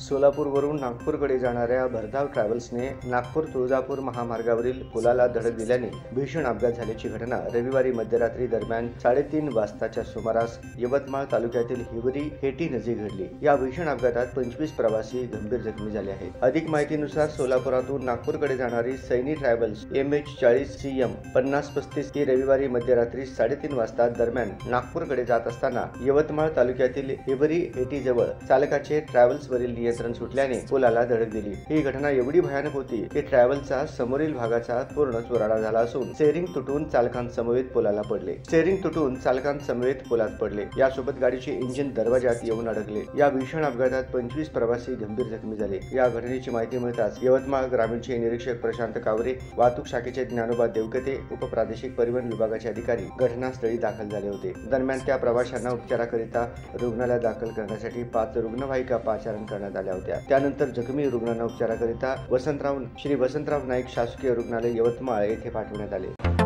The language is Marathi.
सोलापूरवरून नागपूरकडे जाणाऱ्या भरधाव ट्रॅव्हल्सने नागपूर तुळजापूर महामार्गावरील पुलाला धडक दिल्याने भीषण अपघात झाल्याची घटना रविवारी मध्यरात्री दरम्यान 3:30 वाजताच्या सुमारास यवतमाळ तालुक्यातील हिवरी हेटी नजीक घडली। या भीषण अपघातात 25 प्रवासी गंभीर जखमी झाले आहेत। अधिक माहितीनुसार सोलापुरातून नागपूरकडे जाणारी सैनी ट्रॅव्हल्स MH40CM 5035 ही रविवारी मध्यरात्री 3:30 वाजता दरम्यान नागपूरकडे जात असताना यवतमाळ तालुक्यातील हिवरी हेटी जवळ चालकाचे ट्रॅव्हल्सवरील नियंत्रण सुटल्याने पुलाला धडक दिली। ही घटना एवढी भयानक होती की ट्रॅव्हलचा समोरील भागाचा पूर्ण चुराडा झाला असून स्टेअरिंग तुटून चालकांसमवेत पुलात पडले। यासोबत गाडीचे इंजिन दरवाजात येऊन अडकले। या भीषण अपघातात 25 प्रवासी गंभीर जखमी झाले। या घटनेची माहिती मिळताच यवतमाळ ग्रामीणचे निरीक्षक प्रशांत कावरे, वाहतूक शाखेचे ज्ञानोबा देवकते, उपप्रादेशिक परिवहन विभागाचे अधिकारी घटनास्थळी दाखल झाले होते। दरम्यान त्या प्रवाशांना उपचाराकरिता रुग्णालयात दाखल करण्यासाठी 5 रुग्णवाहिका पाचारण करण्यात आल्या होत्या। त्यानंतर जखमी रुग्णांना उपचाराकरिता श्री वसंतराव नाईक शासकीय रुग्णालय यवतमाळ येथे पाठवण्यात आले।